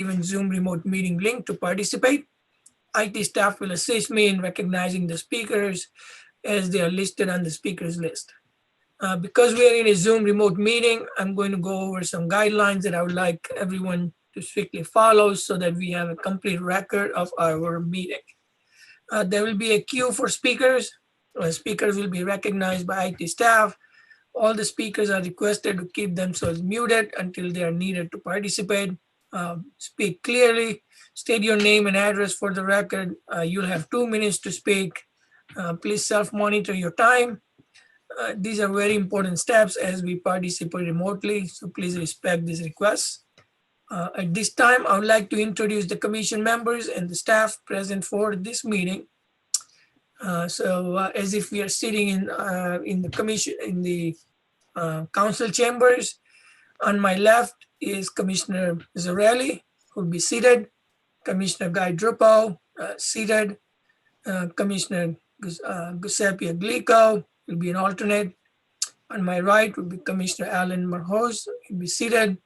given Zoom remote meeting link to participate. IT staff will assist me in recognizing the speakers as they are listed on the speakers list. Because we are in a Zoom remote meeting, I'm going to go over some guidelines that I would like everyone to strictly follow so that we have a complete record of our meeting. There will be a queue for speakers. Speakers will be recognized by IT staff. All the speakers are requested to keep themselves muted until they are needed to participate. Speak clearly, state your name and address for the record. You'll have 2 minutes to speak. Please self-monitor your time. These are very important steps as we participate remotely, so please respect these requests. At this time, I would like to introduce the commission members and the staff present for this meeting. As if we are sitting in the commission, in the council chambers. On my left is Commissioner Zarelli, who will be seated. Commissioner Guy Drupo, seated. Commissioner Giuseppe Aglico will be an alternate. On my right will be Commissioner Alan Marhoz, will be seated.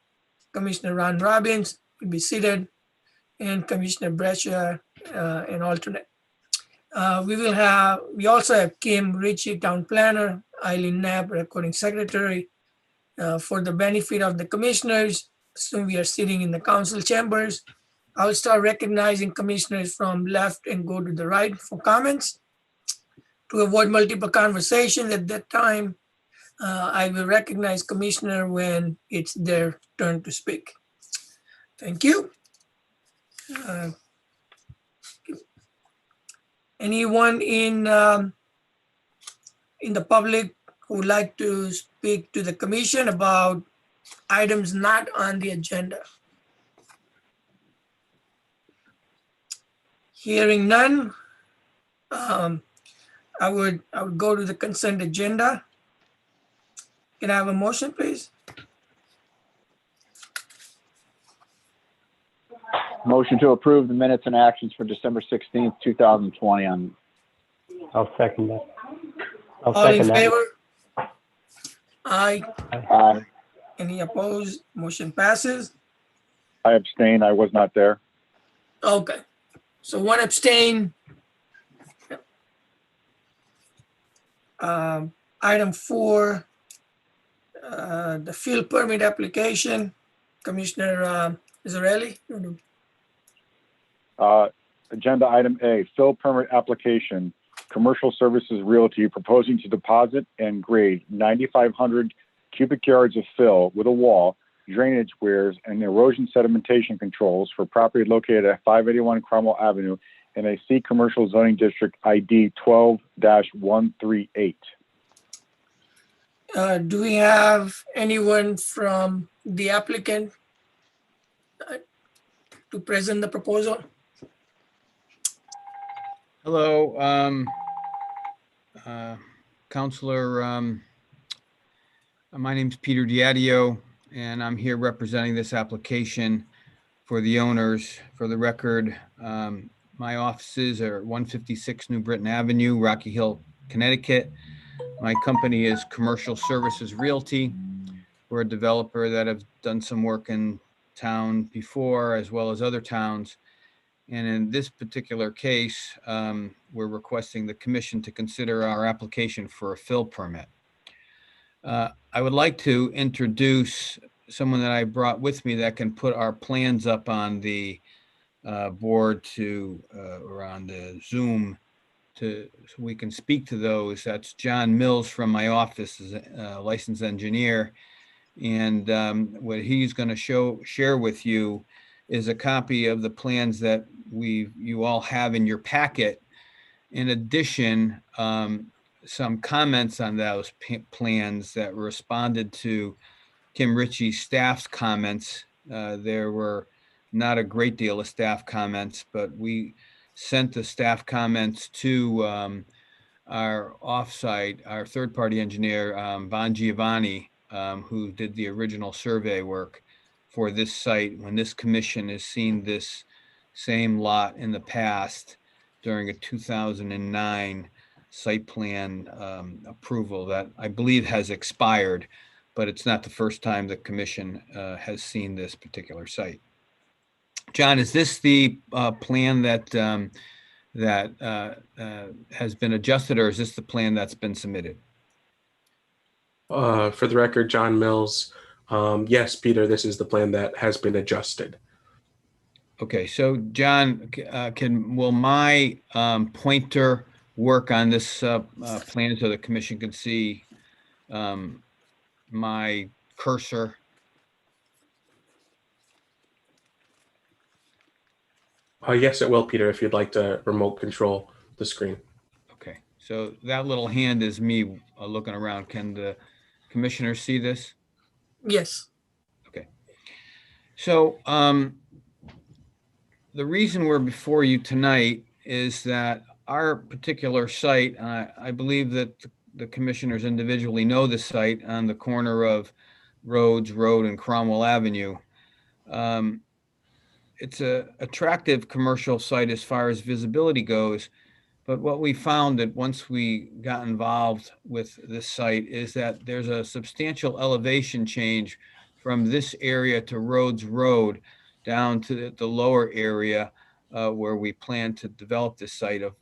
Commissioner Ron Robbins will be seated. And Commissioner Brescia, an alternate. We also have Kim Ritchie, Town Planner, Eileen Knapp, Recording Secretary. For the benefit of the commissioners, so we are sitting in the council chambers. I'll start recognizing commissioners from left and go to the right for comments. To avoid multiple conversations at that time, I will recognize commissioner when it's their turn to speak. Thank you. Anyone in the public who would like to speak to the commission about items not on the agenda? Hearing none, I would go to the consent agenda. Can I have a motion, please? Motion to approve the minutes and actions for December 16th, 2020 I'll second that. All in favor? Aye. Aye. Any opposed? Motion passes. I abstain. I was not there. Okay, so one abstain. Item 4, the field permit application. Commissioner Zarelli. Agenda item A, fill permit application, Commercial Services Realty proposing to deposit and grade 9,500 cubic yards of fill with a wall, drainage weirs, and erosion sedimentation controls for property located at 581 Cromwell Avenue in a C Commercial Zoning District ID 12-138. Do we have anyone from the applicant to present the proposal? Hello, Counselor. My name's Peter Diadio, and I'm here representing this application for the owners. For the record, my offices are 156 New Britain Avenue, Rocky Hill, Connecticut. My company is Commercial Services Realty. We're a developer that have done some work in town before, as well as other towns. And in this particular case, we're requesting the commission to consider our application for a fill permit. I would like to introduce someone that I brought with me that can put our plans up on the board or on the Zoom so we can speak to those. That's John Mills from my office, as a licensed engineer. And what he's going to share with you is a copy of the plans that you all have in your packet. In addition, some comments on those plans that responded to Kim Ritchie's staff's comments. There were not a great deal of staff comments, but we sent the staff comments to our offsite, our third-party engineer, Von Giovanni, who did the original survey work for this site. When this commission has seen this same lot in the past during a 2009 site plan approval that I believe has expired, but it's not the first time the commission has seen this particular site. John, is this the plan that has been adjusted, or is this the plan that's been submitted? For the record, John Mills. Yes, Peter, this is the plan that has been adjusted. Okay, so John, will my pointer work on this plan so the commission can see my cursor? Yes, it will, Peter, if you'd like to remote control the screen. Okay, so that little hand is me looking around. Can the commissioners see this? Yes. So the reason we're before you tonight is that our particular site, I believe that the commissioners individually know the site on the corner of Rhodes Road and Cromwell Avenue. It's a attractive commercial site as far as visibility goes. But what we found that once we got involved with this site is that there's a substantial elevation change from this area to Rhodes Road down to the lower area where we plan to develop this site of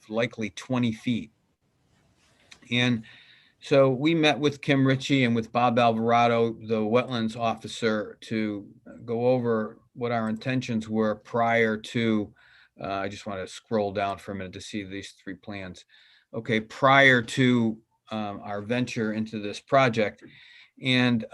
likely 20 feet. And so we met with Kim Ritchie and with Bob Alvarado, the wetlands officer, to go over what our intentions were prior to, I just want to scroll down for a minute to see these three plans. Okay, prior to our venture into this project. And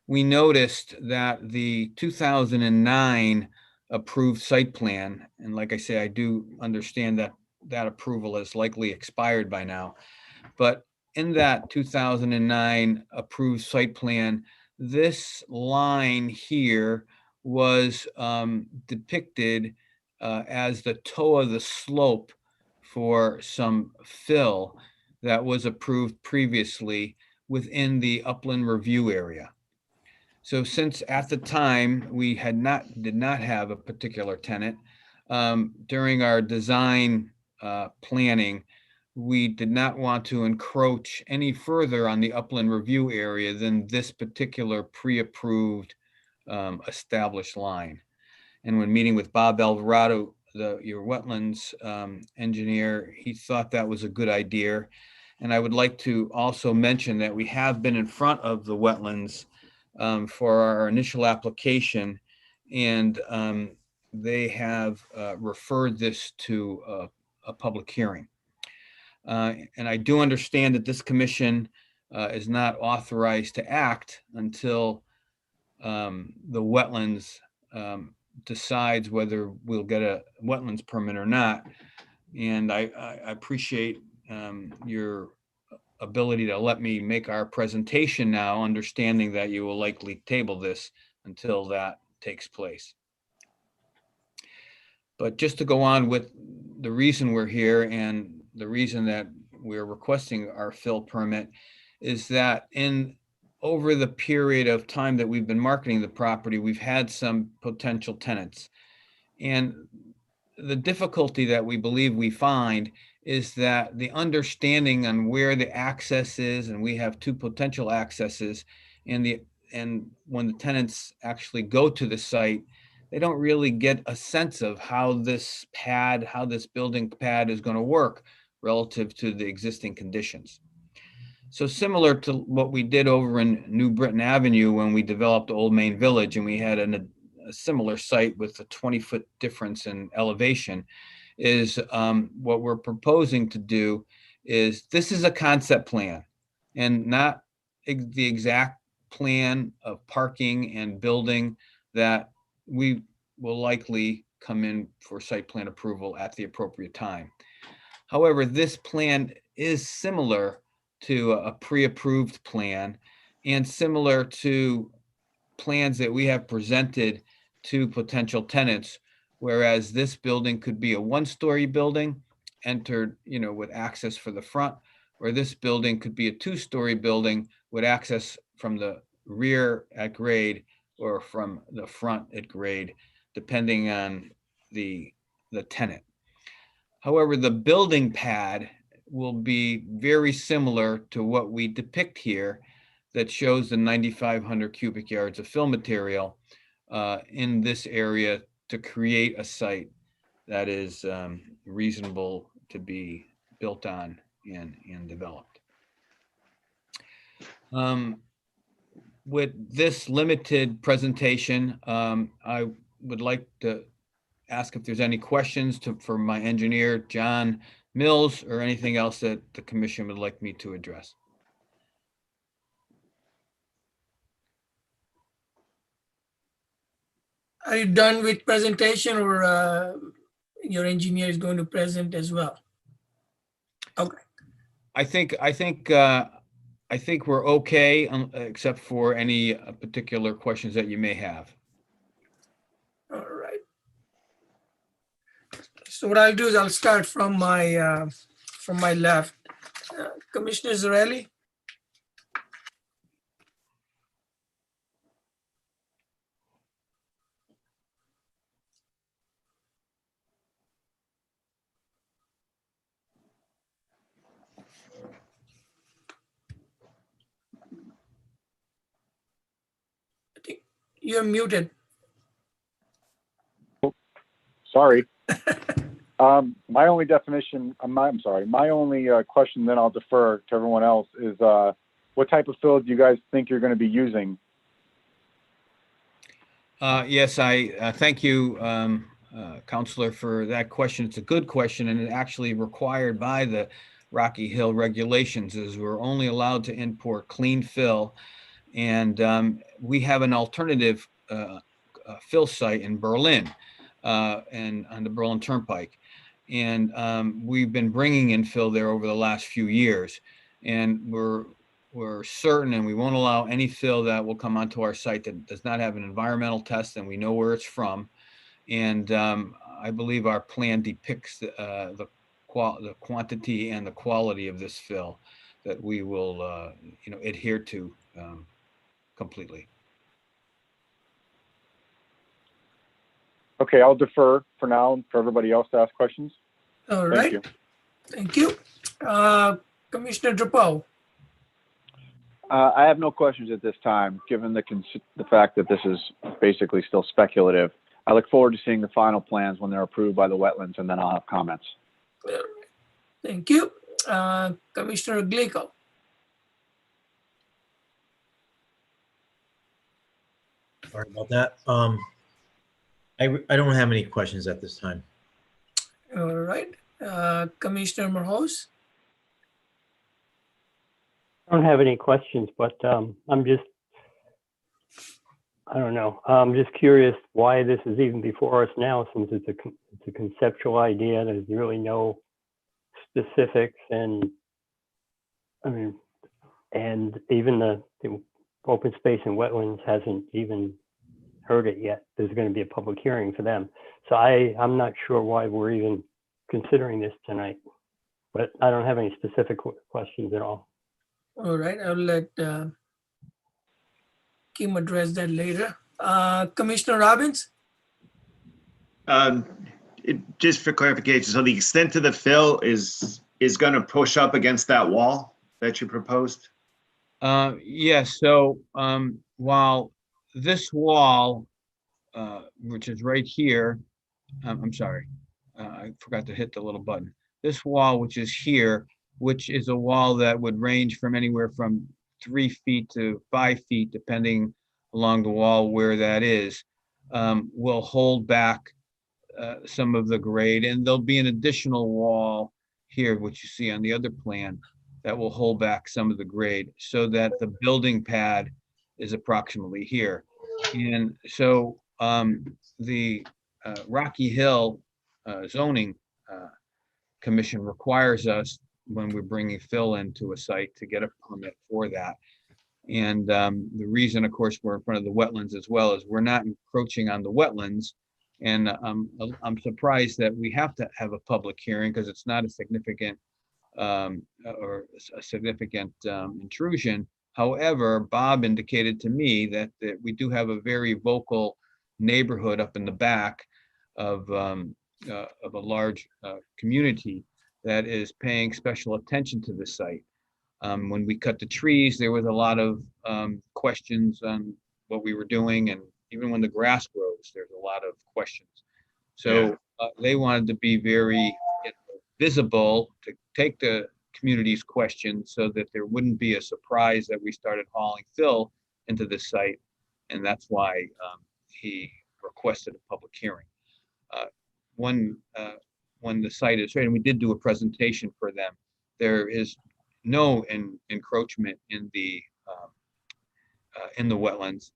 we noticed that the 2009 approved site plan, and like I say, I do understand that that approval is likely expired by now. But in that 2009 approved site plan, this line here was depicted as the toe of the slope for some fill that was approved previously within the upland review area. So since at the time we did not have a particular tenant, during our design planning, we did not want to encroach any further on the upland review area than this particular pre-approved established line. And when meeting with Bob Alvarado, your wetlands engineer, he thought that was a good idea. And I would like to also mention that we have been in front of the wetlands for our initial application, and they have referred this to a public hearing. And I do understand that this commission is not authorized to act until the wetlands decides whether we'll get a wetlands permit or not. And I appreciate your ability to let me make our presentation now, understanding that you will likely table this until that takes place. But just to go on with the reason we're here and the reason that we're requesting our fill permit is that over the period of time that we've been marketing the property, we've had some potential tenants. And the difficulty that we believe we find is that the understanding on where the access is, and we have two potential accesses, and when the tenants actually go to the site, they don't really get a sense of how this building pad is going to work relative to the existing conditions. So similar to what we did over in New Britain Avenue when we developed Old Main Village, and we had a similar site with a 20-foot difference in elevation, is what we're proposing to do is this is a concept plan and not the exact plan of parking and building that we will likely come in for site plan approval at the appropriate time. However, this plan is similar to a pre-approved plan and similar to plans that we have presented to potential tenants, whereas this building could be a one-story building entered, with access for the front, or this building could be a two-story building with access from the rear at grade or from the front at grade, depending on the tenant. However, the building pad will be very similar to what we depict here that shows the 9,500 cubic yards of fill material in this area to create a site that is reasonable to be built on and developed. With this limited presentation, I would like to ask if there's any questions for my engineer, John Mills, or anything else that the commission would like me to address. Are you done with presentation, or your engineer is going to present as well? Okay, I think we're okay, except for any particular questions that you may have. all right. So what I'll do is I'll start from my left. Commissioner Zarelli? I think you're muted. Sorry. My only definition, I'm sorry, my only question, then I'll defer to everyone else, is what type of fill do you guys think you're going to be using? Yes, I thank you, Counselor, for that question. It's a good question, and it's actually required by the Rocky Hill regulations, is we're only allowed to import clean fill. And we have an alternative fill site in Berlin and on the Berlin Turnpike. And we've been bringing in fill there over the last few years. And we're certain, and we won't allow any fill that will come onto our site that does not have an environmental test, and we know where it's from. And I believe our plan depicts the quantity and the quality of this fill that we will, adhere to completely. Okay, I'll defer for now for everybody else to ask questions. All Thank right, you. thank you. Commissioner Drapeau? I have no questions at this time, given the fact that this is basically still speculative. I look forward to seeing the final plans when they're approved by the wetlands, and then I'll have comments. Thank you. Commissioner Glico? Sorry about that. I don't have any questions at this time. All right. Commissioner Morhos? I don't have any questions, but I'm just, I don't know. I'm just curious why this is even before us now, since it's a conceptual idea. There's really no specifics, and I mean, and even the open space and wetlands hasn't even heard it yet. There's going to be a public hearing for them. So I'm not sure why we're even considering this tonight, but I don't have any specific questions at all. All right, I'll let Kim address that later. Commissioner Robbins? Just for clarification, so the extent of the fill is going to push up against that wall that you proposed? Yes, so while this wall, which is right here, I'm sorry, I forgot to hit the little button. This wall, which is here, which is a wall that would range from anywhere from 3 feet to 5 feet, depending along the wall where that is, will hold back some of the grade. And there'll be an additional wall here, which you see on the other plan, that will hold back some of the grade so that the building pad is approximately here. And so the Rocky Hill zoning commission requires us, when we're bringing fill into a site, to get a permit for that. And the reason, of course, we're in front of the wetlands as well is we're not encroaching on the wetlands. And I'm surprised that we have to have a public hearing, because it's not a significant intrusion. However, Bob indicated to me that we do have a very vocal neighborhood up in the back of a large community that is paying special attention to the site. When we cut the trees, there was a lot of questions on what we were doing, and even when the grass grows, there's a lot of questions. So they wanted to be very visible to take the community's questions so that there wouldn't be a surprise that we started hauling fill into the site. And that's why he requested a public hearing. When the site is ready, and we did do a presentation for them, there is no encroachment in the wetlands,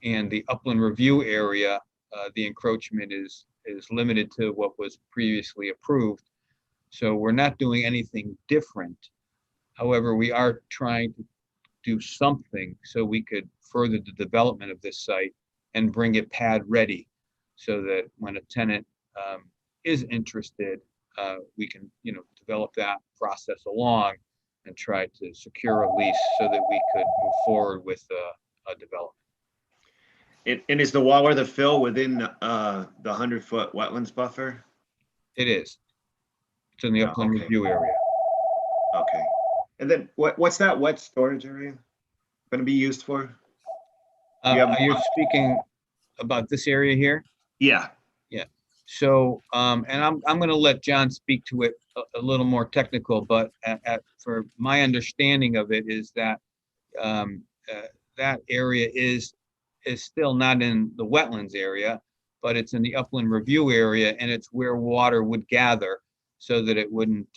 and the upland review area, the encroachment is limited to what was previously approved. So we're not doing anything different. However, we are trying to do something so we could further the development of this site and bring it pad ready, so that when a tenant is interested, we can, develop that process along and try to secure a lease so that we could move forward with a development. And is the wall or the fill within the 100-foot wetlands buffer? It is. It's in the upland Okay. review area. Okay. And then what's that wet storage area going to be used for? Yeah. Are you speaking about this area here? Yeah. So, and I'm going to let John speak to it a little more technical, but for my understanding of it is that that area is still not in the wetlands area, but it's in the upland review area, and it's where water would gather, so that it wouldn't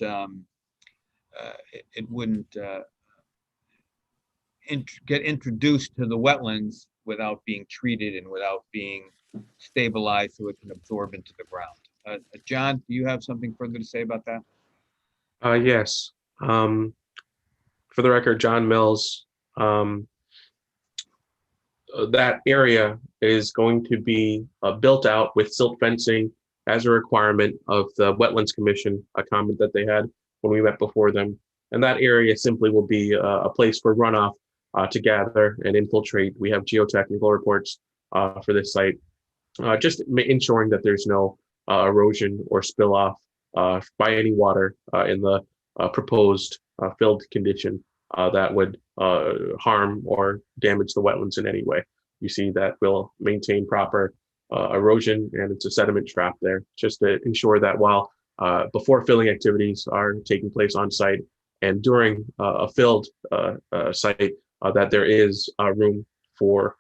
get introduced to the wetlands without being treated and without being stabilized so it can absorb into the ground. John, do you have something further to say about that? Yes. For the record, John Mills, that area is going to be built out with silt fencing as a requirement of the Wetlands Commission, a comment that they had when we met before them. And that area simply will be a place for runoff to gather and infiltrate. We have geotechnical reports for this site, just ensuring that there's no erosion or spill off by any water in the proposed filled condition that would harm or damage the wetlands in any way. You see that will maintain proper erosion, and it's a sediment trap there, just to ensure that while before filling activities are taking place on site and during a filled site, that there is room for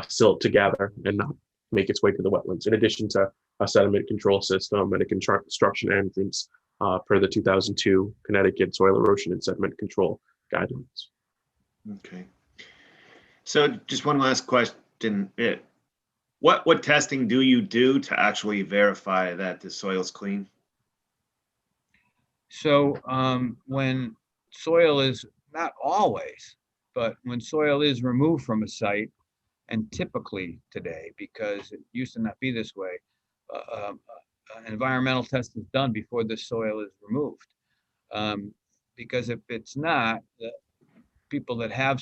silt to gather and not make its way to the wetlands, in addition to a sediment control system and a construction entrance per the 2002 Connecticut Soil Erosion and Sediment Control Guidelines. Okay. So just one last question. What testing do you do to actually verify that the soil's clean? So when soil is, not always, but when soil is removed from a site, and typically today, because it used to not be this way, an environmental test is done before the soil is removed. Because if it's not, the people that have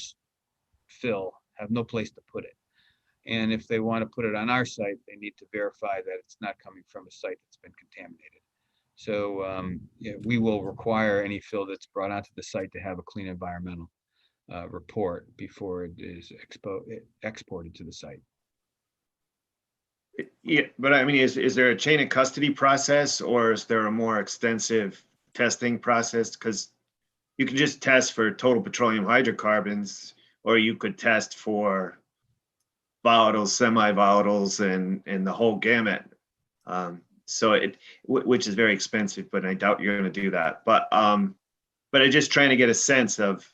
fill have no place to put it. And if they want to put it on our site, they need to verify that it's not coming from a site that's been contaminated. So we will require any fill that's brought onto the site to have a clean environmental report before it is exported to the site. Yeah, but I mean, is there a chain of custody process, or is there a more extensive testing process? Because you can just test for total petroleum hydrocarbons, or you could test for volatiles, semi-volatiles, and the whole gamut. So which is very expensive, but I doubt you're going to do that. But I'm just trying to get a sense of,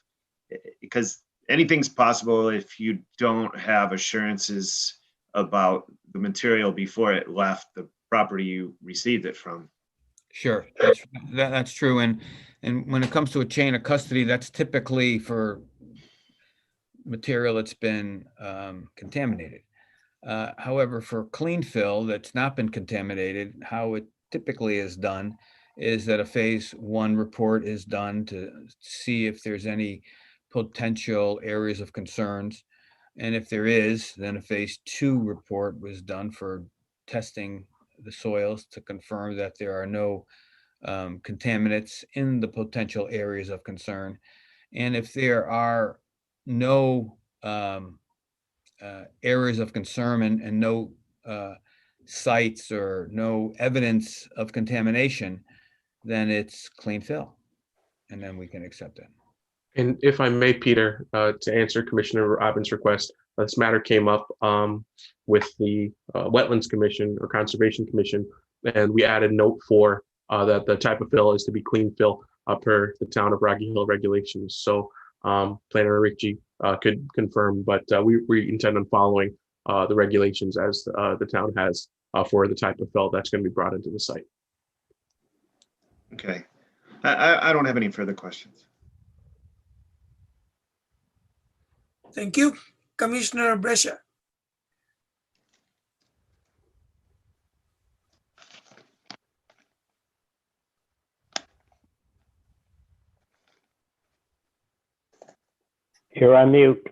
because anything's possible if you don't have assurances about the material before it left the property you received it from. Sure, that's true. And when it comes to a chain of custody, that's typically for material that's been contaminated. However, for clean fill that's not been contaminated, how it typically is done is that a phase 1 report is done to see if there's any potential areas of concerns. And if there is, then a phase 2 report was done for testing the soils to confirm that there are no contaminants in the potential areas of concern. And if there are no areas of concern and no sites or no evidence of contamination, then it's clean fill. And then we can accept it. And if I may, Peter, to answer Commissioner Robbins' request, this matter came up with the Wetlands Commission or Conservation Commission, and we added note 4 that the type of fill is to be clean fill per the town of Rocky Hill regulations. So Planner Ricci could confirm, but we intend on following the regulations as the town has for the type of fill that's going to be brought into the site. Okay. I don't have any further questions. Thank you. Commissioner Brescia. You're on mute.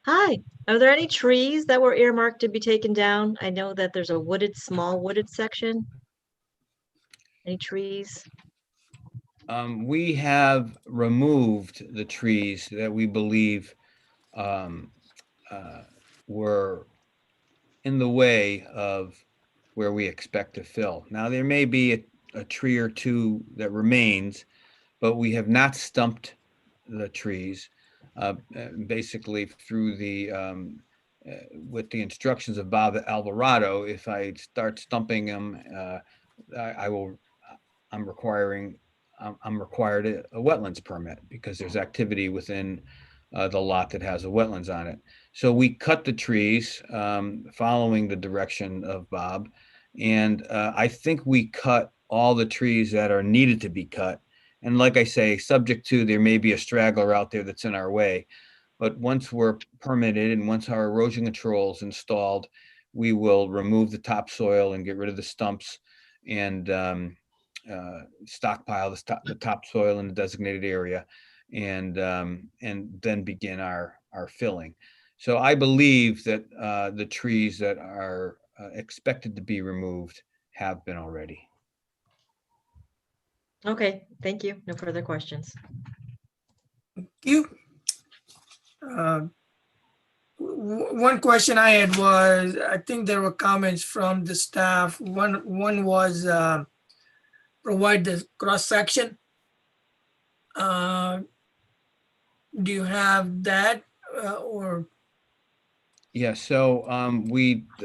Hi, are there any trees that were earmarked to be taken down? I know that there's a small wooded section. Any trees? We have removed the trees that we believe were in the way of where we expect to fill. Now, there may be a tree or two that remains, but we have not stumped the trees. Basically through the, with the instructions of Bob Alvarado, if I start stumping them, I'm required a wetlands permit because there's activity within the lot that has a wetlands on it. So we cut the trees following the direction of Bob. And I think we cut all the trees that are needed to be cut. And like I say, subject to there may be a straggler out there that's in our way. But once we're permitted and once our erosion control is installed, we will remove the topsoil and get rid of the stumps and stockpile the topsoil in the designated area and then begin our filling. So I believe that the trees that are expected to be removed have been already. Okay, thank you. No further questions. Thank you. One question I had was, I think there were comments from the staff. One was provide the cross section. Do you have that or? Yeah, so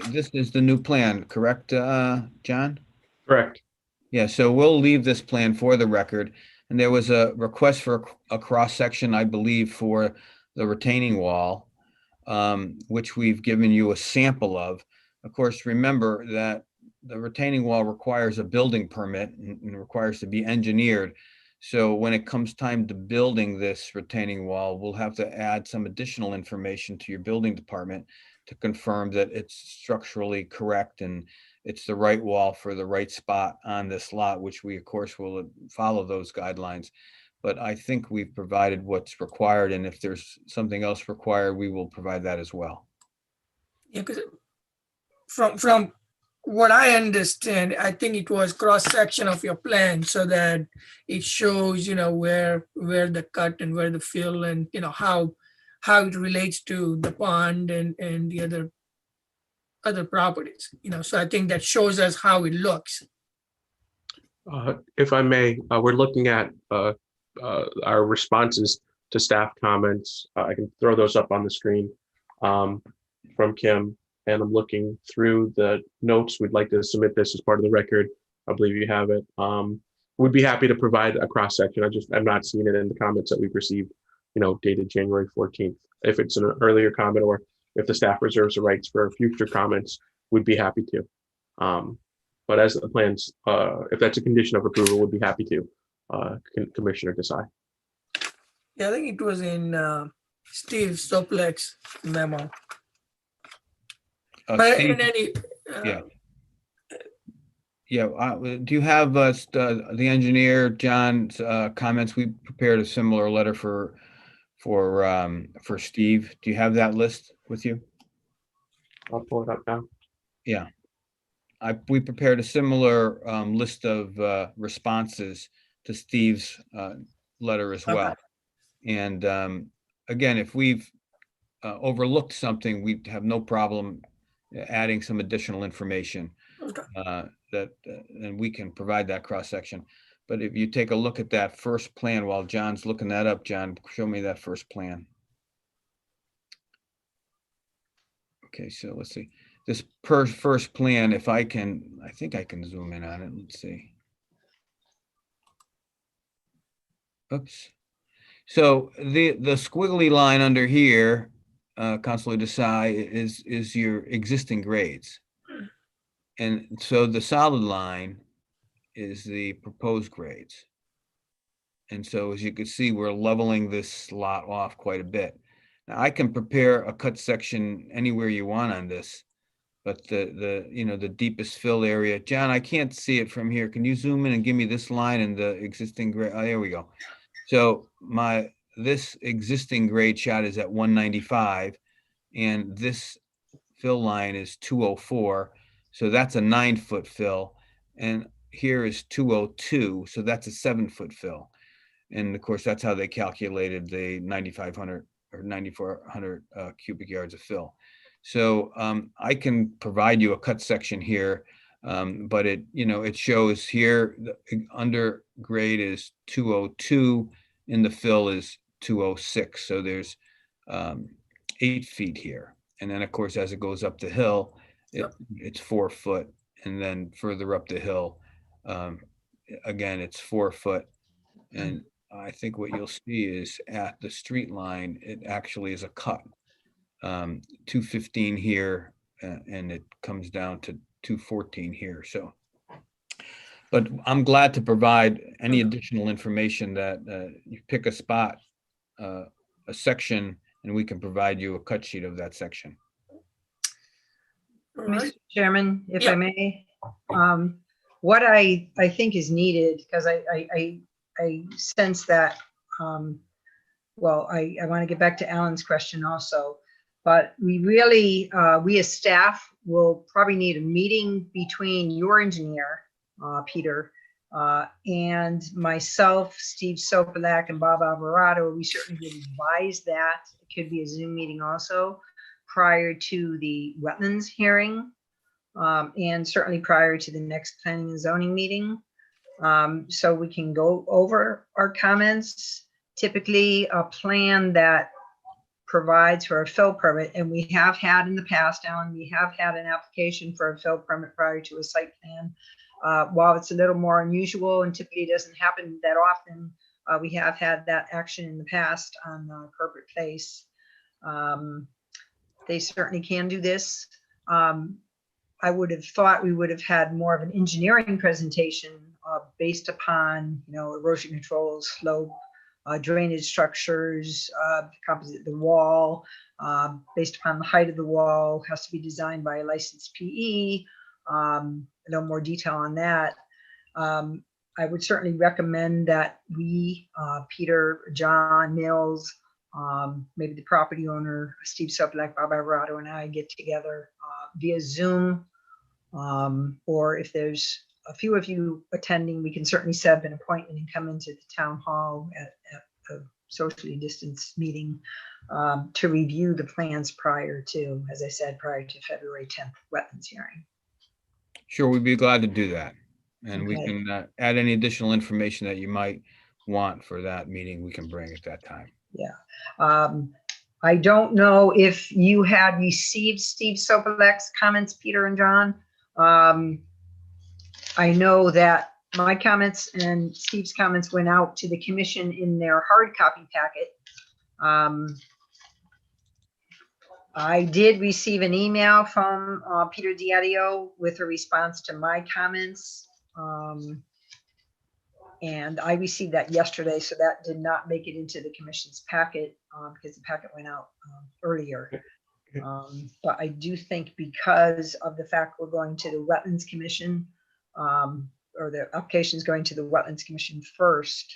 this is the new plan, correct, John? Correct. Yeah, so we'll leave this plan for the record. And there was a request for a cross section, I believe, for the retaining wall, which we've given you a sample of. Of course, remember that the retaining wall requires a building permit and requires to be engineered. So when it comes time to building this retaining wall, we'll have to add some additional information to your building department to confirm that it's structurally correct and it's the right wall for the right spot on this lot, which we of course will follow those guidelines. But I think we've provided what's required. And if there's something else required, we will provide that as well. Yeah, because from what I understand, I think it was cross section of your plan so that it shows, where the cut and where the fill and, how it relates to the pond and the other properties, so I think that shows us how it looks. If I may, we're looking at our responses to staff comments. I can throw those up on the screen from Kim, and I'm looking through the notes. We'd like to submit this as part of the record. I believe you have it. We'd be happy to provide a cross section. I'm not seeing it in the comments that we've received, dated January 14th. If it's an earlier comment or if the staff reserves the rights for future comments, we'd be happy to. But as the plans, if that's a condition of approval, we'd be happy to, Commissioner Desai. Yeah, I think it was in Steve Soplek's memo. But Steve, in any, do you have the engineer John's comments? We prepared a similar letter for Steve. Do you have that list with you? I'll pull it up now. Yeah, we prepared a similar list of responses to Steve's letter as well. And again, if we've overlooked something, we have no problem adding some additional information Okay. and we can provide that cross-section. But if you take a look at that first plan while John's looking that up, John, show me that first plan. Okay, so let's see. This first plan, if I think I can zoom in on it. Let's see. Oops. So the squiggly line under here, Councilor Desai, is your existing grades. And so the solid line is the proposed grades. And so as you can see, we're leveling this lot off quite a bit. Now I can prepare a cut section anywhere you want on this, but the deepest fill area, John, I can't see it from here. Can you zoom in and give me this line and the existing grade? Oh, there we go. So this existing grade shot is at 195 and this fill line is 204. So that's a 9-foot fill. And here is 202. So that's a 7-foot fill. And of course, that's how they calculated the 9,500 or 9,400 cubic yards of fill. So I can provide you a cut section here, but it shows here the under grade is 202 and the fill is 206. So there's 8 feet here. And then of course, as it goes up the hill, it's 4 foot. And then further up the hill, again, it's 4 foot. And I think what you'll see is at the street line, it actually is a cut. 215 here, and it comes down to 214 here. So, but I'm glad to provide any additional information that you pick a spot, a section, and we can provide you a cut sheet of that section. All right. Mr. Chairman, if Yeah. I may, what I think is needed, because I sense that, well, I want to get back to Alan's question also, but we really, we as staff will probably need a meeting between your engineer, Peter, and myself, Steve Sopelak, and Bob Alvarado. We certainly would advise that. It could be a Zoom meeting also prior to the wetlands hearing, and certainly prior to the next planning and zoning meeting. So we can go over our comments. Typically, a plan that provides for a fill permit, and we have had in the past, Alan, we have had an application for a fill permit prior to a site plan. While it's a little more unusual and typically doesn't happen that often, we have had that action in the past on corporate place. They certainly can do this. I would have thought we would have had more of an engineering presentation based upon, erosion control, slope, drainage structures, composite of the wall, based upon the height of the wall, has to be designed by a licensed PE. A little more detail on that. I would certainly recommend that we, Peter, John, Mills, maybe the property owner, Steve Sopelak, Bob Alvarado, and I get together via Zoom. Or if there's a few of you attending, we can certainly set up an appointment and come into the town hall at a socially distanced meeting to review the plans prior to, as I said, prior to February 10th wetlands hearing. Sure, we'd be glad to do that. And we Okay. can add any additional information that you might want for that meeting, we can bring at that time. Yeah. I don't know if you had received Steve Sopelak's comments, Peter and John. I know that my comments and Steve's comments went out to the commission in their hard copy packet. I did receive an email from Peter Diadio with a response to my comments. And I received that yesterday, so that did not make it into the commission's packet because the packet went out earlier. But I do think because of the fact we're going to the Wetlands Commission, or the application is going to the Wetlands Commission first,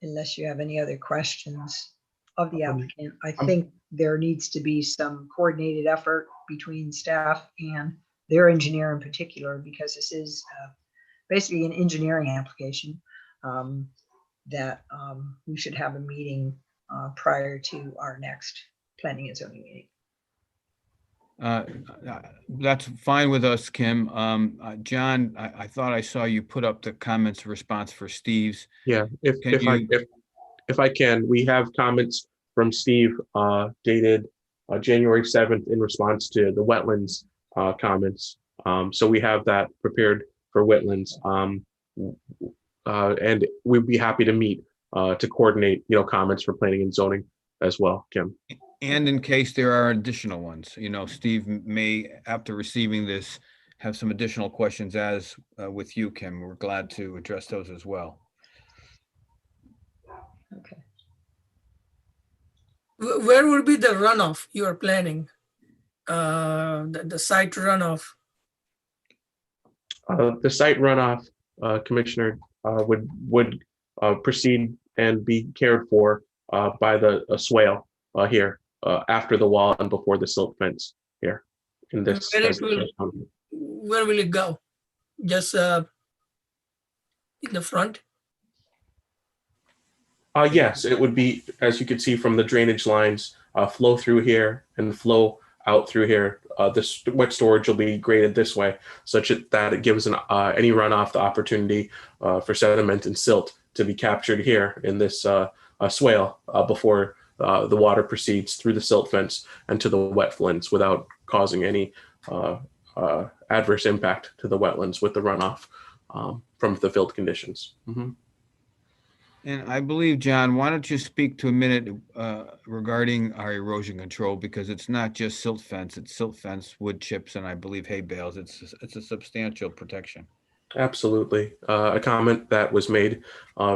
unless you have any other questions of the applicant, I think there needs to be some coordinated effort between staff and their engineer in particular, because this is basically an engineering application that we should have a meeting prior to our next planning and zoning meeting. That's fine with us, Kim. John, I thought I saw you put up the comments response for Steve's. Yeah, Can if I can, we have comments from Steve dated January 7th in response to the wetlands comments. So we have that prepared for wetlands. And we'd be happy to meet to coordinate, comments for planning and zoning as well, Kim. And in case there are additional ones, Steve may, after receiving this, have some additional questions as with you, Kim. We're glad to address those as well. Okay. Where would be the runoff you are planning? The site runoff? The site runoff, Commissioner, would proceed and be cared for by the swale here after the wall and before the silt fence here in this. Where will it go? Just in the front? Yes, it would be, as you can see from the drainage lines, flow through here and flow out through here. This wet storage will be graded this way, such that it gives any runoff the opportunity for sediment and silt to be captured here in this swale before the water proceeds through the silt fence and to the wetlands without causing any adverse impact to the wetlands with the runoff from the field conditions. Mm-hmm. And I believe, John, why don't you speak to a minute regarding our erosion control, because it's not just silt fence, it's silt fence, wood chips, and I believe hay bales. It's a substantial protection. Absolutely. A comment that was made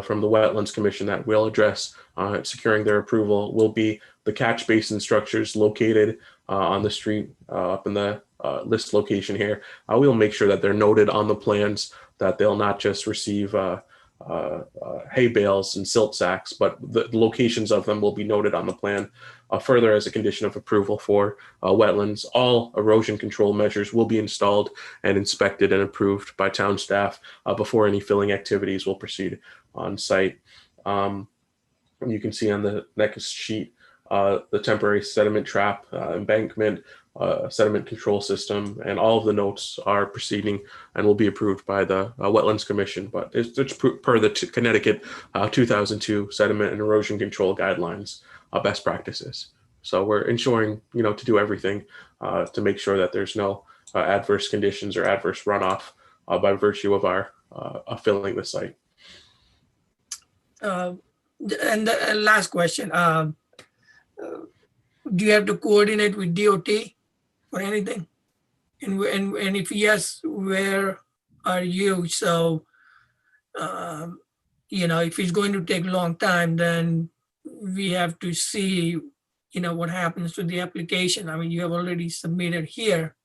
from the Wetlands Commission that we'll address securing their approval will be the catch basin structures located on the street up in the list location here. We'll make sure that they're noted on the plans, that they'll not just receive hay bales and silt sacks, but the locations of them will be noted on the plan. Further, as a condition of approval for wetlands, all erosion control measures will be installed and inspected and approved by town staff before any filling activities will proceed on site. You can see on the next sheet the temporary sediment trap, embankment, sediment control system, and all of the notes are proceeding and will be approved by the Wetlands Commission, but it's per the Connecticut 2002 sediment and erosion control guidelines best practices. So we're ensuring, to do everything to make sure that there's no adverse conditions or adverse runoff by virtue of our filling the site. And the last question, do you have to coordinate with DOT for anything? And if yes, where are you? So, if it's going to take a long time, then we have to see, what happens to the application. I mean, you have already submitted here,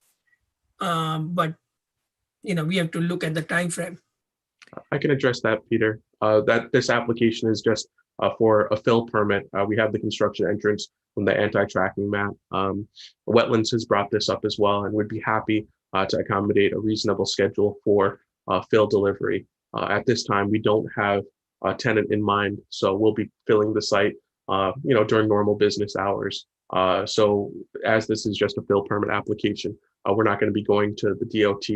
but, we have to look at the time frame. I can address that, Peter. That this application is just for a fill permit. We have the construction entrance from the anti-tracking map. Wetlands has brought this up as well and would be happy to accommodate a reasonable schedule for fill delivery. At this time, we don't have a tenant in mind, so we'll be filling the site, during normal business hours. So as this is just a fill permit application, we're not going to be going to the DOT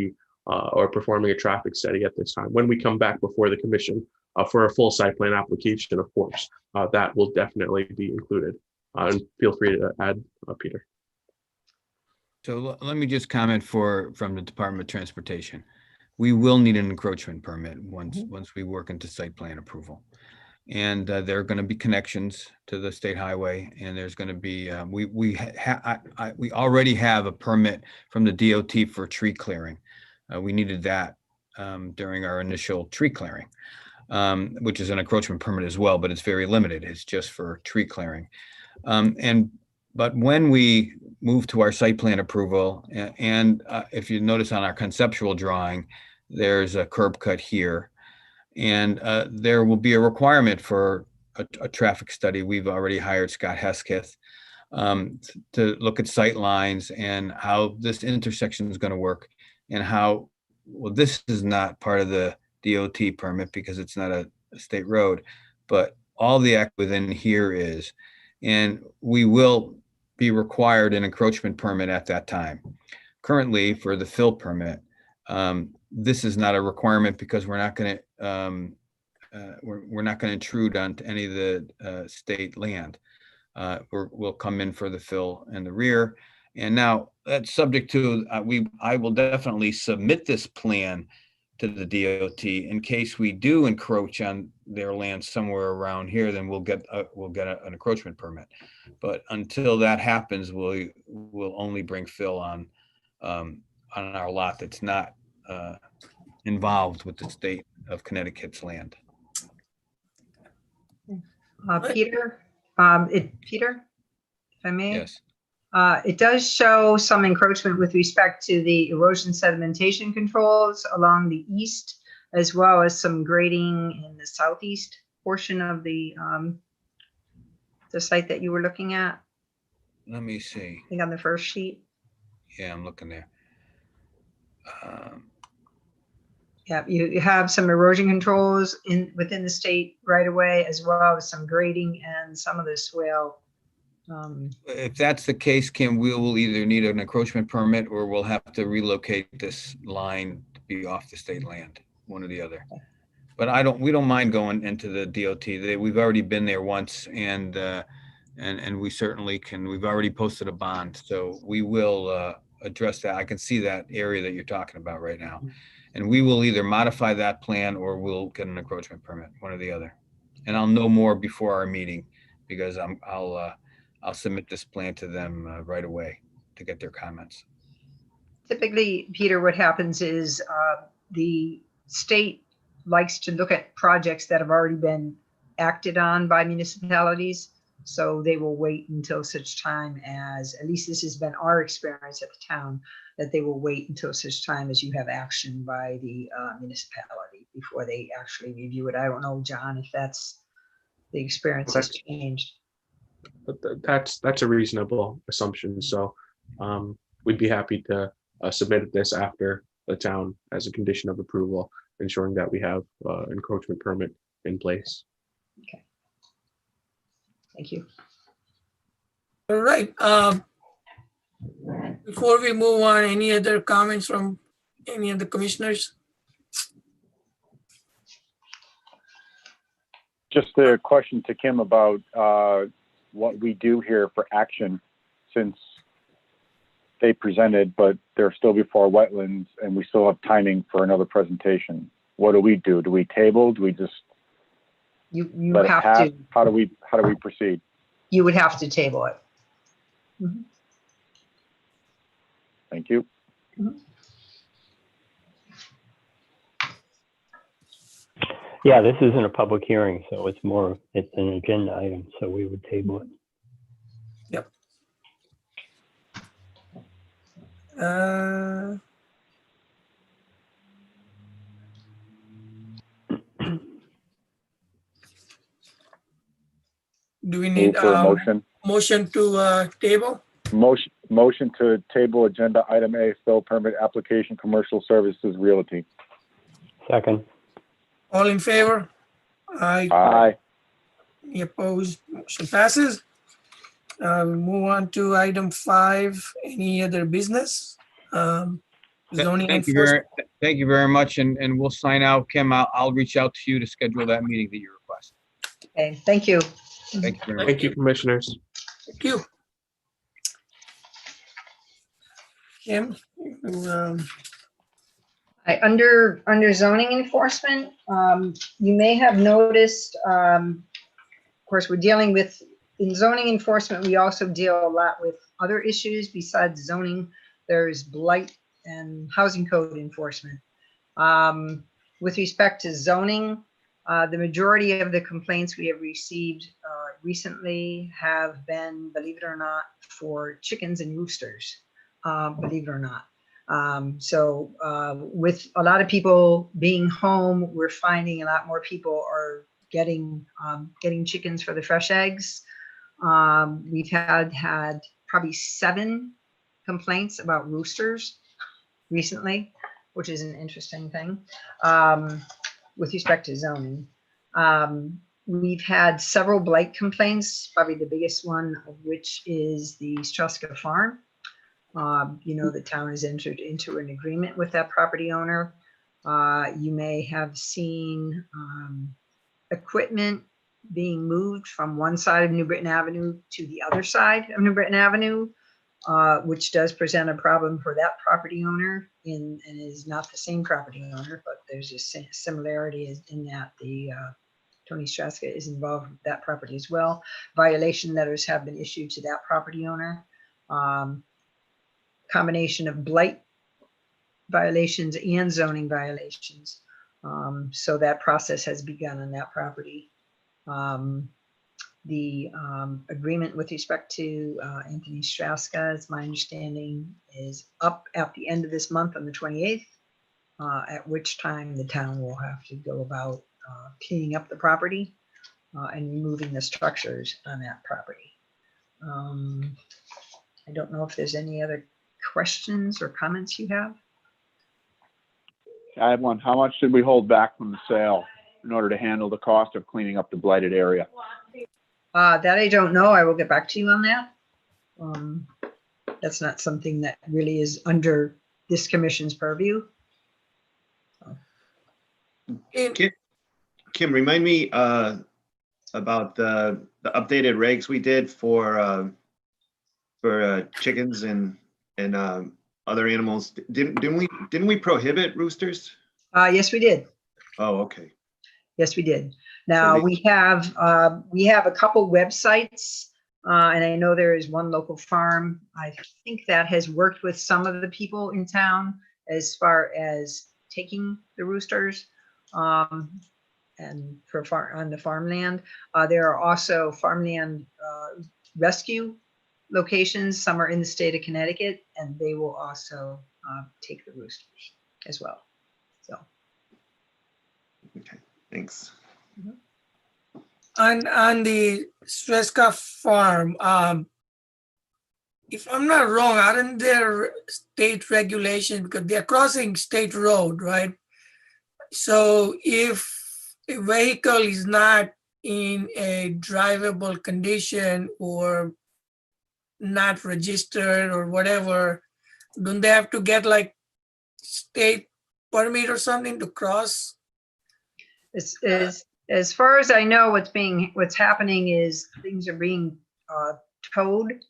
or performing a traffic study at this time. When we come back before the commission for a full site plan application, of course, that will definitely be included. And feel free to add, Peter. So let me just comment from the Department of Transportation. We will need an encroachment permit once we work into site plan approval. And there are going to be connections to the state highway, and there's going to be, we already have a permit from the DOT for tree clearing. We needed that during our initial tree clearing, which is an encroachment permit as well, but it's very limited. It's just for tree clearing. But when we move to our site plan approval, and if you notice on our conceptual drawing, there's a curb cut here, and there will be a requirement for a traffic study. We've already hired Scott Hesketh to look at sight lines and how this intersection is going to work, and how, well, this is not part of the DOT permit because it's not a state road, but all the act within here is, and we will be required an encroachment permit at that time. Currently, for the fill permit, this is not a requirement because we're not going to we're not going to intrude onto any of the state land. We'll come in for the fill in the rear, and now that's subject to I will definitely submit this plan to the DOT in case we do encroach on their land somewhere around here. Then we'll get an encroachment permit. But until that happens, we'll only bring fill on our lot that's not involved with the state of Connecticut's land. Peter, Peter, if I may? Yes. It does show some encroachment with respect to the erosion sedimentation controls along the east, as well as some grading in the southeast portion of the site that you were looking at, Let me see. I think on the first sheet. Yeah, I'm looking there. Yeah, you have some erosion controls within the state right away, as well as some grading and some of the swale. If that's the case, Kim, we will either need an encroachment permit or we'll have to relocate this line to be off the state land, one or the other. But we don't mind going into the DOT. We've already been there once, and we certainly can. We've already posted a bond, so we will address that. I can see that area that you're talking about right now, and we will either modify that plan or we'll get an encroachment permit, one or the other. And I'll know more before our meeting because I'll submit this plan to them right away to get their comments. Typically, Peter, what happens is the state likes to look at projects that have already been acted on by municipalities. So they will wait until such time as, at least this has been our experience at the town, that they will wait until such time as you have action by the municipality before they actually review it. I don't know, John, if that's the experience has changed. But that's a reasonable assumption. So we'd be happy to submit this after the town as a condition of approval, ensuring that we have encroachment permit in place. Okay. Thank you. All right. Before we move on, any other comments from any of the commissioners? Just a question to Kim about what we do here for action, since they presented, but they're still before wetlands and we still have timing for another presentation. What do we do? Do we table? Do we just You let it have pass? to, How do we proceed? you would have to table it. Thank you. Yeah, this isn't a public hearing, so it's an agenda item, so we would table it. Yep. Do we need Move for a motion. motion to table? Motion to table agenda item A, fill permit application, commercial services realty. Second. All in favor? Aye. Aye. Any opposed? Motion passes. We move on to item 5. Any other business? Zoning Thank you enforcement. thank you very much, and we'll sign out. Kim, I'll reach out to you to schedule that meeting that you request. Okay, thank you. Thank you very much. Thank you, commissioners. Thank you. Kim, Under zoning enforcement, you may have noticed, of course, we're dealing with, in zoning enforcement, we also deal a lot with other issues besides zoning. There's blight and housing code enforcement. With respect to zoning, the majority of the complaints we have received recently have been, believe it or not, for chickens and roosters, believe it or not. With a lot of people being home, we're finding a lot more people are getting chickens for the fresh eggs. We've had probably 7 complaints about roosters recently, which is an interesting thing with respect to zoning. We've had several blight complaints, probably the biggest one of which is the Struska Farm. You know, the town has entered into an agreement with that property owner. You may have seen equipment being moved from one side of New Britain Avenue to the other side of New Britain Avenue, which does present a problem for that property owner and is not the same property owner, but there's a similarity in that the Tony Straska is involved with that property as well. Violation letters have been issued to that property owner. Combination of blight violations and zoning violations. So that process has begun on that property. The agreement with respect to Anthony Straska, as my understanding, is up at the end of this month on the 28th, at which time the town will have to go about cleaning up the property and removing the structures on that property. I don't know if there's any other questions or comments you have. I have one. How much did we hold back from the sale in order to handle the cost of cleaning up the blighted area? That I don't know. I will get back to you on that. That's not something that really is under this commission's purview. Kim, remind me about the updated regs we did for chickens and other animals. Didn't we prohibit roosters? Yes, we did. Oh, okay. Yes, we did. Now we have a couple websites, and I know there is one local farm. I think that has worked with some of the people in town as far as taking the roosters, and on the farmland. There are also farmland rescue locations. Some are in the state of Connecticut, and they will also take the roosters as well. So. Okay, thanks. On the Straska Farm, if I'm not wrong, aren't there state regulations because they're crossing state road, right? So if a vehicle is not in a drivable condition or not registered or whatever, don't they have to get like state permit or something to cross? As far as I know, what's happening is things are being towed,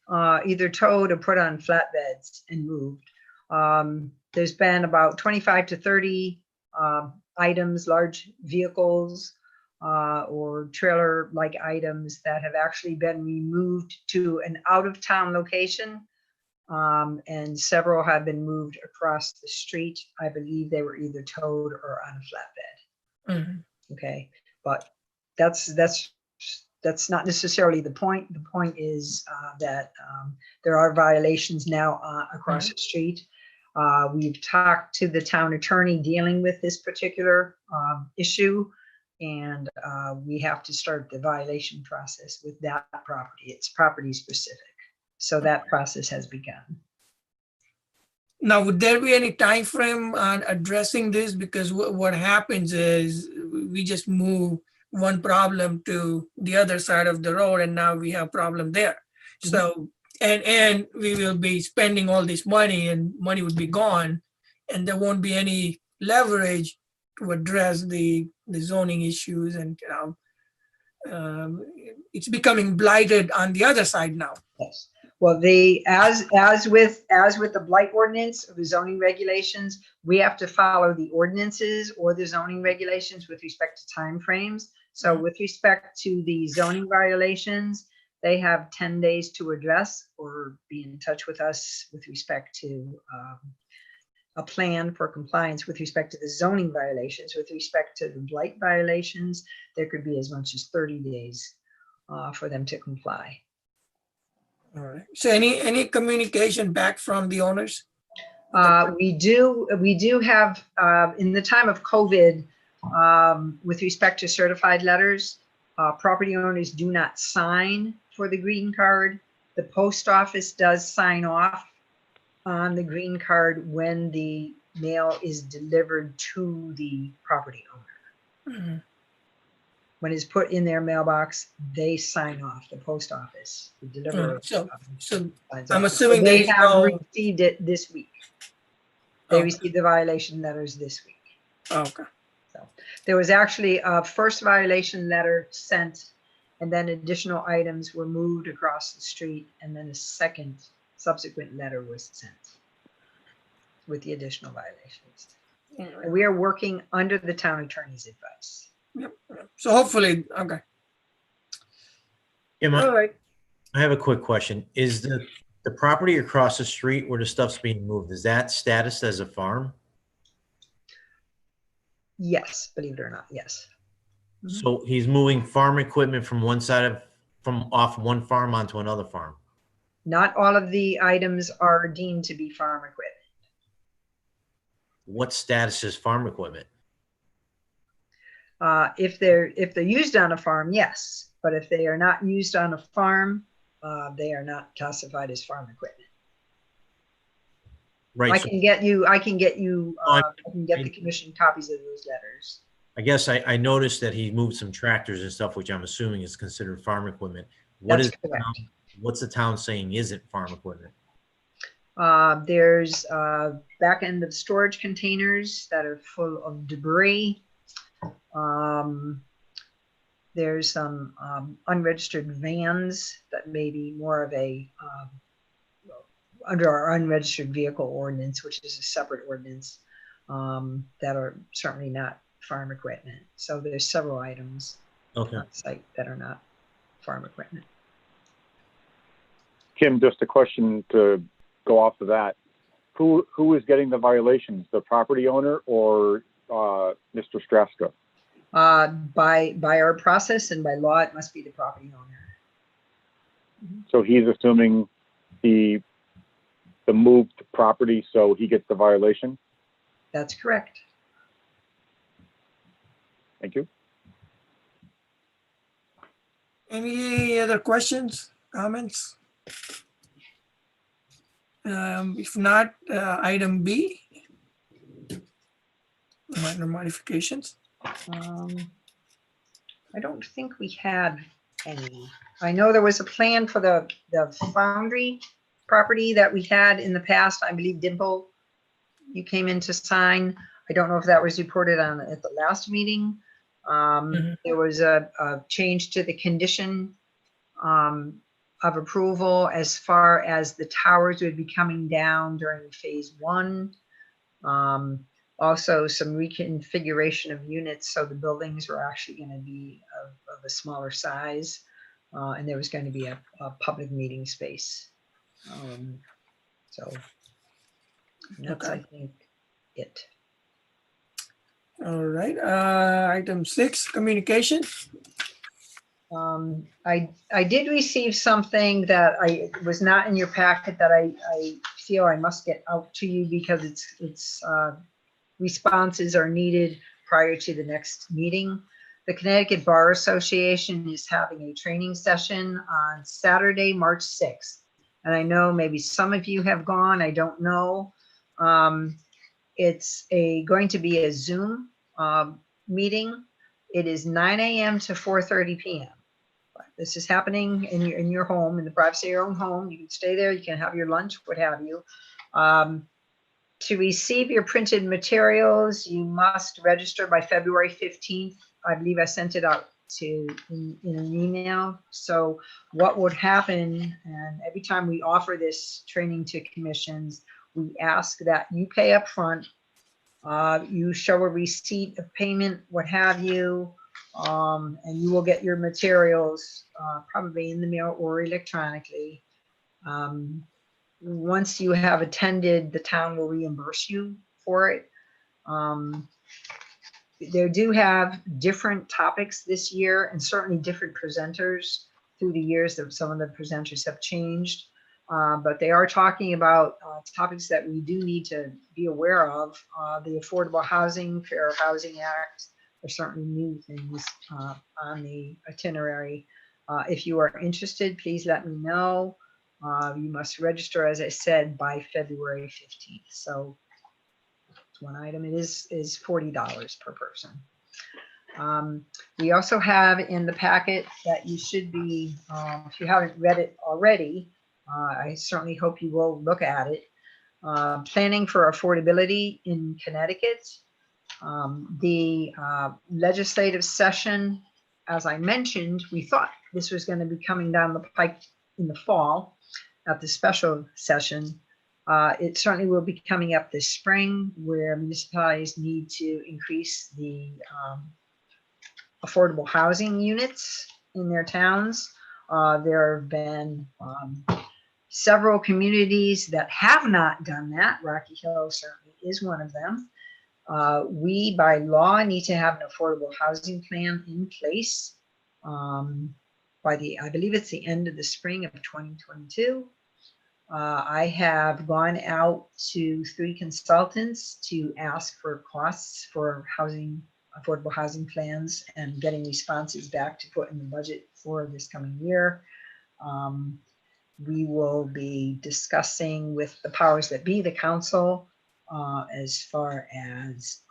either towed or put on flatbeds and moved. There's been about 25 to 30 items, large vehicles or trailer-like items that have actually been removed to an out-of-town location, and several have been moved across the street. I believe they were either towed or on a flatbed. Mhm. Okay, but that's not necessarily the point. The point is that there are violations now across the street. We've talked to the town attorney dealing with this particular issue, and we have to start the violation process with that property. It's property specific. So that process has begun. Now, would there be any time frame on addressing this? Because what happens is we just move one problem to the other side of the road, and now we have problem there. So, and we will be spending all this money, and money would be gone, and there won't be any leverage to address the zoning issues, and it's becoming blighted on the other side now. Yes. Well, as with the blight ordinance or the zoning regulations, we have to follow the ordinances or the zoning regulations with respect to timeframes. So with respect to the zoning violations, they have 10 days to address or be in touch with us with respect to a plan for compliance with respect to the zoning violations. With respect to the blight violations, there could be as much as 30 days for them to comply. All right. So any communication back from the owners? We do have, in the time of COVID, with respect to certified letters, property owners do not sign for the green card. The post office does sign off on the green card when the mail is delivered to the property owner. Mhm. when it's put in their mailbox, they sign off, the post office, the deliverer. So signs I'm off. assuming They there is have no. received it this week. They Okay. received the violation letters this week. Okay. So there was actually a first violation letter sent, and then additional items were moved across the street, and then a second subsequent letter was sent with the additional violations. And we are working under the town attorney's advice. So hopefully, okay. Jim, All right. I have a quick question. Is the property across the street where the stuff's being moved, is that status as a farm? Yes, believe it or not, yes. So he's moving farm equipment from one side from off one farm onto another farm? Not all of the items are deemed to be farm equipment. What status is farm equipment? If they're used on a farm, yes, but if they are not used on a farm, they are not classified as farm equipment. Right. I so can get the commission copies of those letters. I guess I noticed that he moved some tractors and stuff, which I'm assuming is considered farm equipment. That's correct. What's the town saying isn't farm equipment? There's back end of storage containers that are full of debris. There's some unregistered vans that may be more of a under our unregistered vehicle ordinance, which is a separate ordinance, that are certainly not farm equipment. So there's several items Okay. on site that are not farm equipment. Kim, just a question to go off of that. Who is getting the violations, the property owner or Mr. Straska? By our process and by law, it must be the property owner. So he's assuming the moved property, so he gets the violation? That's correct. Thank you. Any other questions, comments? If not, item B. Minor modifications. I don't think we had any. I know there was a plan for the foundry property that we had in the past. I believe Dimple, you came in to sign. I don't know if that was reported on at the last meeting. There was a change to the condition of approval as far as the towers would be coming down during phase 1. Also some reconfiguration of units, so the buildings were actually going to be of a smaller size, and there was going to be a public meeting space. So that's, I think, it. All right. Item 6, communication. I did receive something that was not in your packet that I feel I must get out to you because it's responses are needed prior to the next meeting. The Connecticut Bar Association is having a training session on Saturday, March 6th. And I know maybe some of you have gone, I don't know. It's going to be a Zoom meeting. It is 9 a.m. to 4:30 p.m. This is happening in your home, in the privacy of your own home. You can stay there, you can have your lunch, what have you. To receive your printed materials, you must register by February 15th. I believe I sent it out in an email. So what would happen, and every time we offer this training to commissions, we ask that you pay up front, you show a receipt of payment, what have you, and you will get your materials probably in the mail or electronically. Once you have attended, the town will reimburse you for it. They do have different topics this year and certainly different presenters through the years that some of the presenters have changed. But they are talking about topics that we do need to be aware of. The Affordable Housing, Fair Housing Act are certainly new things on the itinerary. If you are interested, please let me know. You must register, as I said, by February 15th. So it's one item. It is $40 per person. We also have in the packet that you should be, if you haven't read it already, I certainly hope you will look at it. Planning for affordability in Connecticut. The legislative session, as I mentioned, we thought this was going to be coming down the pike in the fall at the special session. It certainly will be coming up this spring, where municipalities need to increase the affordable housing units in their towns. There have been several communities that have not done that. Rocky Hill certainly is one of them. We, by law, need to have an affordable housing plan in place by I believe it's the end of the spring of 2022. I have gone out to 3 consultants to ask for costs for affordable housing plans, and getting responses back to put in the budget for this coming year. We will be discussing with the powers that be, the council, as far as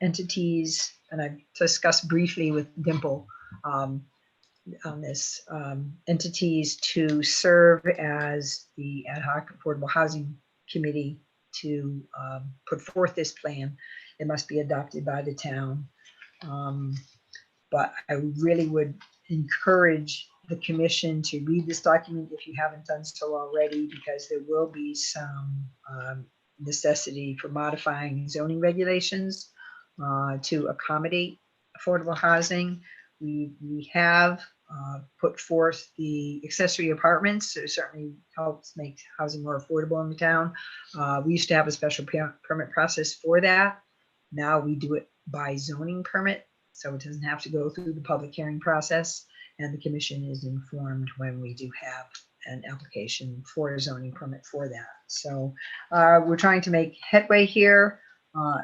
entities, and I've discussed briefly with Dimple on this, entities to serve as the ad hoc affordable housing committee to put forth this plan. It must be adopted by the town. But I really would encourage the commission to read this document if you haven't done so already, because there will be some necessity for modifying zoning regulations to accommodate affordable housing. We have put forth the accessory apartments. So it certainly helps make housing more affordable in the town. We used to have a special permit process for that. Now we do it by zoning permit, so it doesn't have to go through the public hearing process, and the commission is informed when we do have an application for a zoning permit for that. So we're trying to make headway here.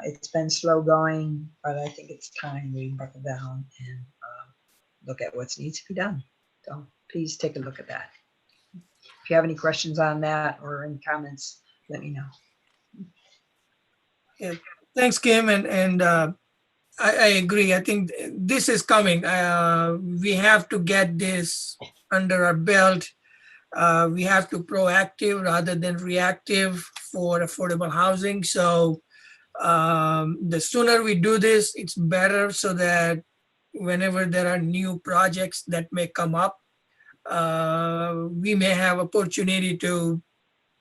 It's been slow going, but I think it's time we buckle down and look at what needs to be done. So please take a look at that. If you have any questions on that or any comments, let me know. Yeah, thanks, Kim, and I agree. I think this is coming. We have to get this under our belt. We have to proactive rather than reactive for affordable housing. So the sooner we do this, it's better, so that whenever there are new projects that may come up, we may have opportunity to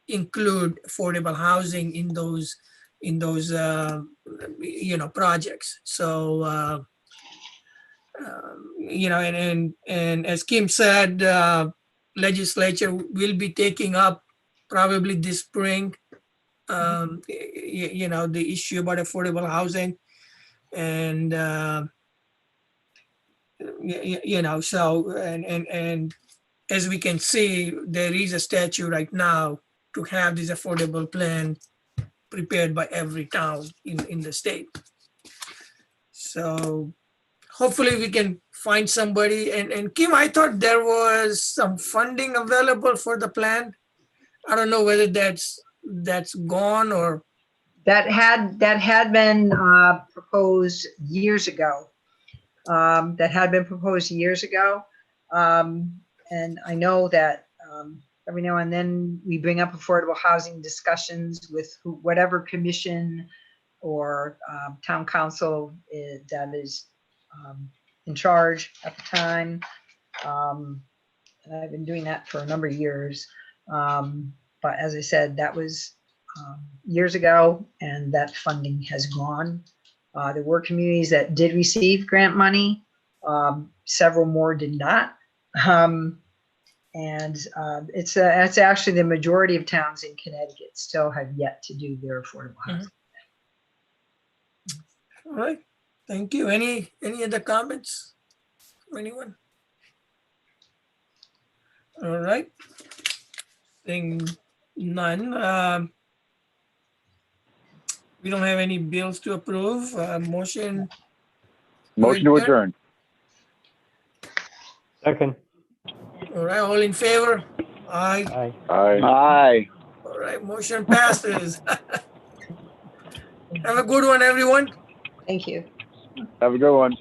include affordable housing in those projects. So and as Kim said, legislature will be taking up probably this spring the issue about affordable housing, and so and as we can see, there is a statute right now to have this affordable plan prepared by every town in the state. So hopefully we can find somebody. And Kim, I thought there was some funding available for the plan. I don't know whether that's gone or. That had been proposed years ago. And I know that every now and then we bring up affordable housing discussions with whatever commission or town council that is in charge at the time. And I've been doing that for a number of years. But as I said, that was years ago, and that funding has gone. There were communities that did receive grant money. Several more did not. It's actually the majority of towns in Connecticut still have yet to do their affordable housing. All right, thank you. Any other comments from anyone? All right, seeing none. We don't have any bills to approve. Motion Motion to adjourn. Second. All right, all in favor? Aye. Aye. Aye. Aye. All right, motion passes. Have a good one, everyone. Thank you. Have a good one.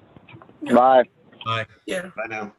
Bye. Bye. Yeah. Bye now.